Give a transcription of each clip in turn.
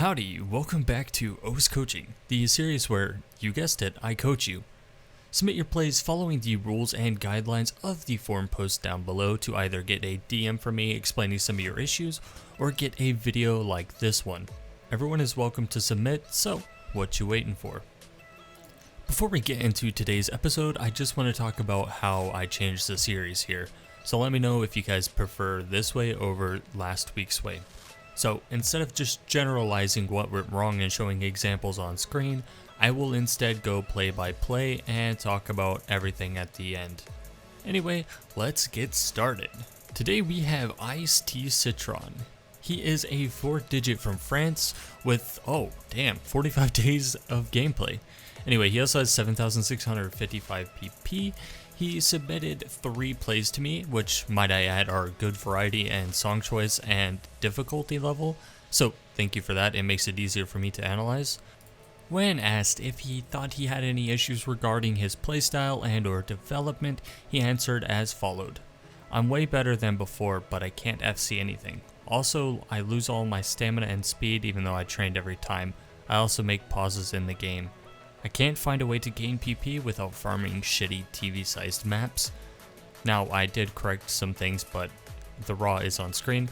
Howdy, welcome back to O's Coaching, the series where, you guessed it, I coach you. Submit your plays following the rules and guidelines of the forum post down below to either get a DM from me explaining some of your issues, or get a video like this one. Everyone is welcome to submit, so what you waiting for? Before we get into today's episode, I just want to talk about how I changed the series here. So let me know if you guys prefer this way over last week's way. So instead of just generalizing what went wrong and showing examples on screen, I will instead go play by play and talk about everything at the end. Anyway, let's get started. Today we have Ice Tea Citron. He is a 4-digit from France with, 45 days of gameplay. Anyway, he also has 7,655 PP. He submitted 3 plays to me, which might I add are good variety and song choice and difficulty level, so thank you for that, it makes it easier for me to analyze. When asked if he thought he had any issues regarding his playstyle and or development, he answered as followed. I'm way better than before, but I can't FC anything. Also, I lose all my stamina and speed even though I trained every time. I also make pauses in the game. I can't find a way to gain PP without farming shitty TV-sized maps. Now, I did correct some things, but the raw is on screen.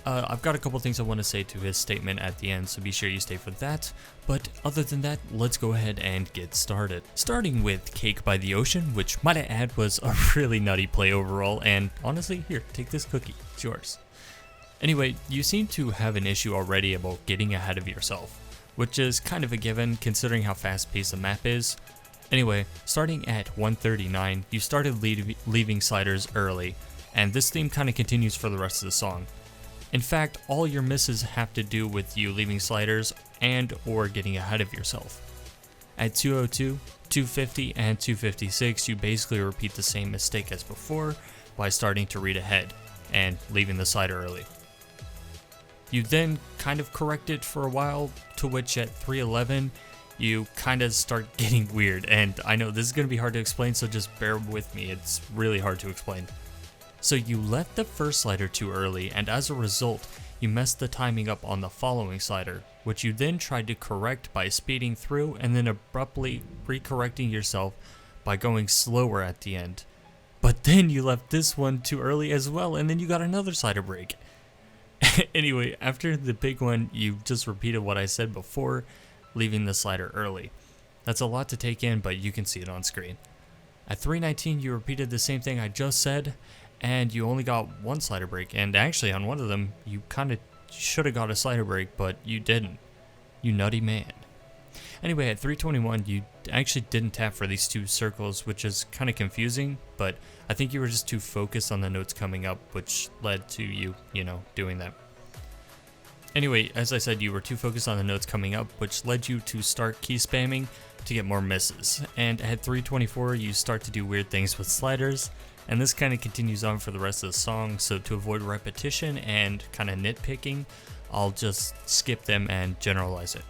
I've got a couple things I want to say to his statement at the end, so be sure you stay for that. But other than that, let's go ahead and get started. Starting with Cake by the Ocean, which might I add was a really nutty play overall, and honestly, here, take this cookie, it's yours. Anyway, you seem to have an issue already about getting ahead of yourself, which is kind of a given considering how fast-paced the map is. Anyway, starting at 139, you started leaving sliders early, and this theme kind of continues for the rest of the song. In fact, all your misses have to do with you leaving sliders and or getting ahead of yourself. At 202, 250, and 256, you basically repeat the same mistake as before by starting to read ahead and leaving the slider early. You then kind of correct it for a while, to which at 311, you kind of start getting weird, and I know this is going to be hard to explain, so just bear with me, it's really hard to explain. So you left the first slider too early, and as a result, you messed the timing up on the following slider, which you then tried to correct by speeding through and then abruptly recorrecting yourself by going slower at the end. But then you left this one too early as well, and then you got another slider break. Anyway, after the big one, you just repeated what I said before, leaving the slider early. That's a lot to take in, but you can see it on screen. At 319, you repeated the same thing I just said, and you only got one slider break, and actually on one of them, you kind of should have got a slider break, but you didn't. You nutty man. Anyway, at 321, you actually didn't tap for these 2 circles, which is kind of confusing, but I think you were just too focused on the notes coming up, which led to you, doing that. Anyway, as I said, you were too focused on the notes coming up, which led you to start key spamming to get more misses. And at 324, you start to do weird things with sliders, and this kind of continues on for the rest of the song, so to avoid repetition and kind of nitpicking, I'll just skip them and generalize it.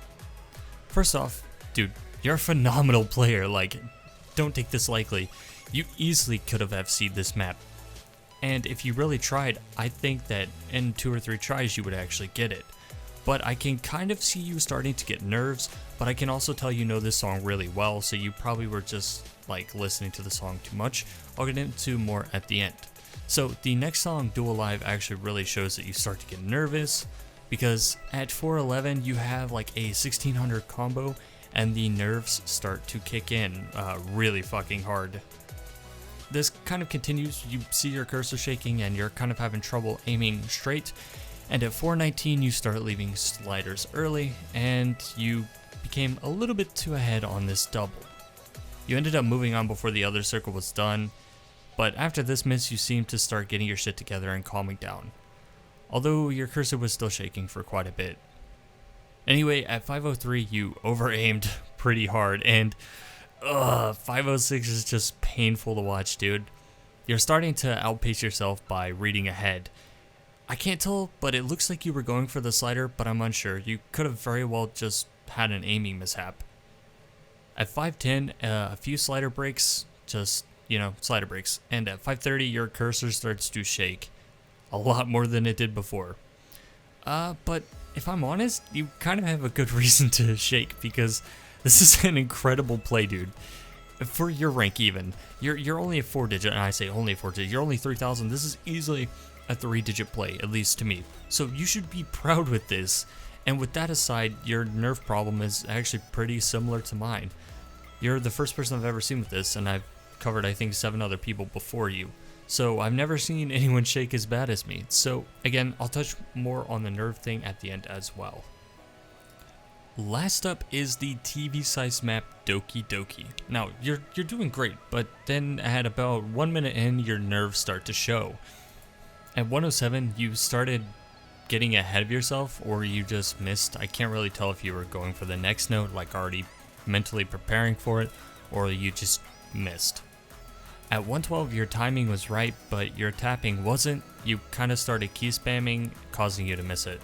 First off, dude, you're a phenomenal player, don't take this lightly. You easily could have FC'd this map. And if you really tried, I think that in 2 or 3 tries you would actually get it. But I can kind of see you starting to get nerves, but I can also tell you know this song really well, so you probably were just listening to the song too much. I'll get into more at the end. So the next song, Do Alive, actually really shows that you start to get nervous, because at 411 you have a 1600 combo and the nerves start to kick in really fucking hard. This kind of continues, you see your cursor shaking and you're kind of having trouble aiming straight, and at 419 you start leaving sliders early and you became a little bit too ahead on this double. You ended up moving on before the other circle was done, but after this miss you seemed to start getting your shit together and calming down, although your cursor was still shaking for quite a bit. Anyway, at 503 you over-aimed pretty hard, and 506 is just painful to watch, dude. You're starting to outpace yourself by reading ahead. I can't tell, but it looks like you were going for the slider, but I'm unsure. You could have very well just had an aiming mishap. At 510, a few slider breaks, just, slider breaks. And at 530, your cursor starts to shake a lot more than it did before. But if I'm honest, you kind of have a good reason to shake, because this is an incredible play, dude. For your rank even, you're only a 4-digit, and I say only a 4-digit, you're only 3,000. This is easily a 3-digit play, at least to me. So you should be proud with this. And with that aside, your nerve problem is actually pretty similar to mine. You're the first person I've ever seen with this, and I've covered, I think, 7 other people before you. So I've never seen anyone shake as bad as me. So again, I'll touch more on the nerve thing at the end as well. Last up is the TV-sized map Doki-doki. Now, you're doing great, but then at about 1 minute in, your nerves start to show. At 107, you started getting ahead of yourself, or you just missed. I can't really tell if you were going for the next note, like already mentally preparing for it, or you just missed. At 112, your timing was right, but your tapping wasn't. You kind of started key spamming, causing you to miss it.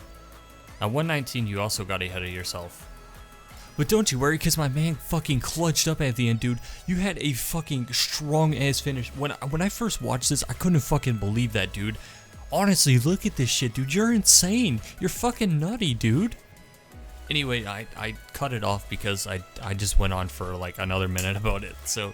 At 119, you also got ahead of yourself. But don't you worry, because my man fucking clutched up at the end, dude. You had a fucking strong-ass finish. When I first watched this, I couldn't fucking believe that, dude. Honestly, look at this shit, dude. You're insane. You're fucking nutty, dude. Anyway, I cut it off because I just went on for like another minute about it. So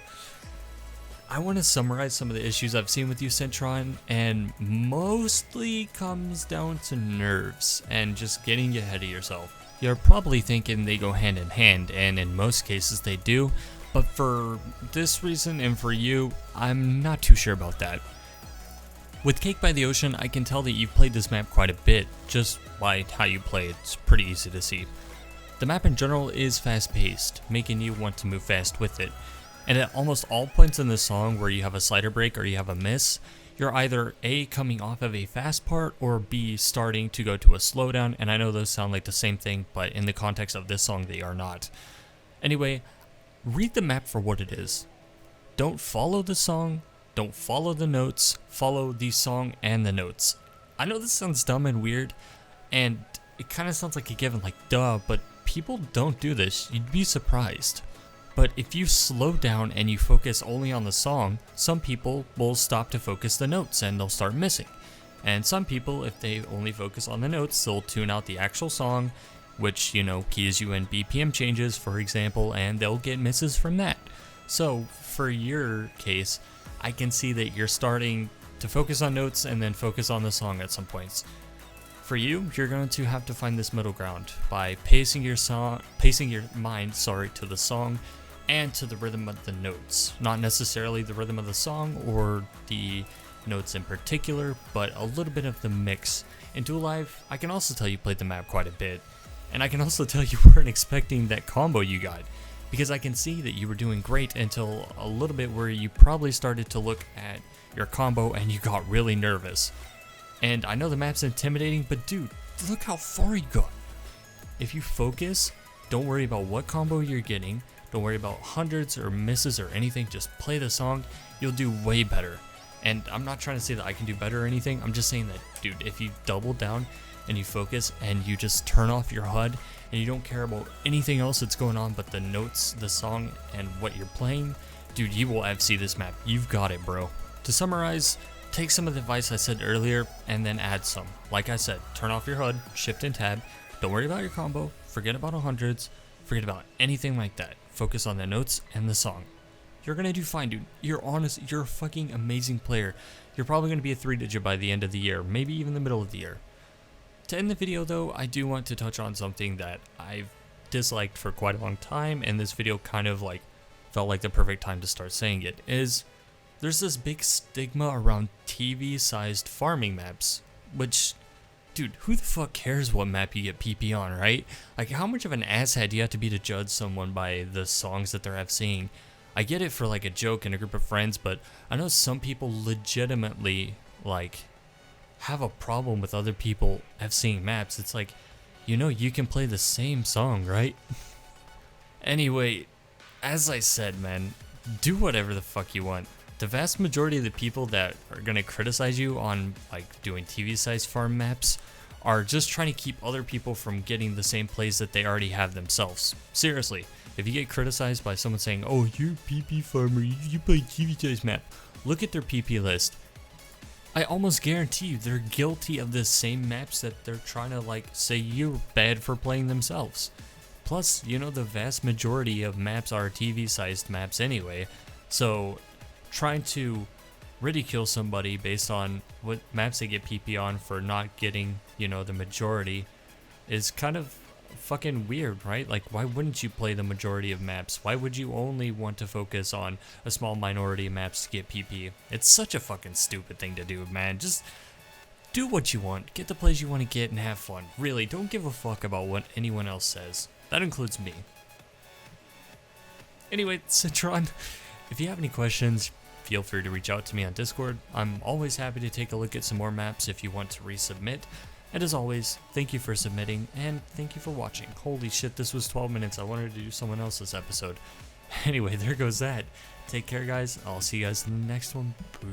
I want to summarize some of the issues I've seen with you, Citron, and mostly comes down to nerves and just getting ahead of yourself. You're probably thinking they go hand in hand, and in most cases they do, but for this reason and for you, I'm not too sure about that. With Cake by the Ocean, I can tell that you've played this map quite a bit, just by how you play. It's pretty easy to see. The map in general is fast-paced, making you want to move fast with it. And at almost all points in the song where you have a slider break or you have a miss, you're either A, coming off of a fast part, or B, starting to go to a slowdown. And I know those sound like the same thing, but in the context of this song, they are not. Anyway, read the map for what it is. Don't follow the song, don't follow the notes, follow the song and the notes. I know this sounds dumb and weird, and it kind of sounds like a given, like duh, but people don't do this. You'd be surprised. But if you slow down and you focus only on the song, some people will stop to focus the notes and they'll start missing. And some people, if they only focus on the notes, they'll tune out the actual song, which, you know, keys you in BPM changes, for example, and they'll get misses from that. So for your case, I can see that you're starting to focus on notes and then focus on the song at some points. For you, you're going to have to find this middle ground by pacing your mind to the song and to the rhythm of the notes. Not necessarily the rhythm of the song or the notes in particular, but a little bit of the mix. In Dual Live, I can also tell you played the map quite a bit, and I can also tell you weren't expecting that combo you got, because I can see that you were doing great until a little bit where you probably started to look at your combo and you got really nervous. And I know the map's intimidating, but dude, look how far you got. If you focus, don't worry about what combo you're getting, don't worry about hundreds or misses or anything, just play the song, you'll do way better. And I'm not trying to say that I can do better or anything, I'm just saying that, dude, if you double down and you focus and you just turn off your HUD and you don't care about anything else that's going on but the notes, the song, and what you're playing, dude, you will FC this map. You've got it, bro. To summarize, take some of the advice I said earlier and then add some. Like I said, turn off your HUD, shift and tab, don't worry about your combo, forget about hundreds, forget about anything like that. Focus on the notes and the song. You're gonna do fine, dude. You're honest, you're a fucking amazing player. You're probably gonna be a 3-digit by the end of the year, maybe even the middle of the year. To end the video though, I do want to touch on something that I've disliked for quite a long time, and this video kind of like felt like the perfect time to start saying it, is there's this big stigma around TV-sized farming maps, which, dude, who the fuck cares what map you get PP on, right? Like, how much of an asshat do you have to be to judge someone by the songs that they're FCing? I get it for like a joke in a group of friends, but I know some people legitimately like have a problem with other people FCing maps. It's like, you know, you can play the same song, right? Anyway, as I said, man, do whatever the fuck you want. The vast majority of the people that are gonna criticize you on like doing TV-sized farm maps are just trying to keep other people from getting the same plays that they already have themselves. Seriously, if you get criticized by someone saying, oh, you're PP farmer, you play TV-sized map, look at their PP list. I almost guarantee you they're guilty of the same maps that they're trying to like say you're bad for playing themselves. Plus, you know, the vast majority of maps are TV-sized maps anyway, so trying to ridicule somebody based on what maps they get PP on for not getting, you know, the majority is kind of fucking weird, right? Like, why wouldn't you play the majority of maps? Why would you only want to focus on a small minority of maps to get PP? It's such a fucking stupid thing to do, man. Just do what you want, get the plays you want to get, and have fun. Really, don't give a fuck about what anyone else says. That includes me. Anyway, Citron, if you have any questions, feel free to reach out to me on Discord. I'm always happy to take a look at some more maps if you want to resubmit. And as always, thank you for submitting, and thank you for watching. Holy shit, this was 12 minutes. I wanted to do someone else's episode. Anyway, there goes that. Take care, guys. I'll see you guys in the next one. Boo.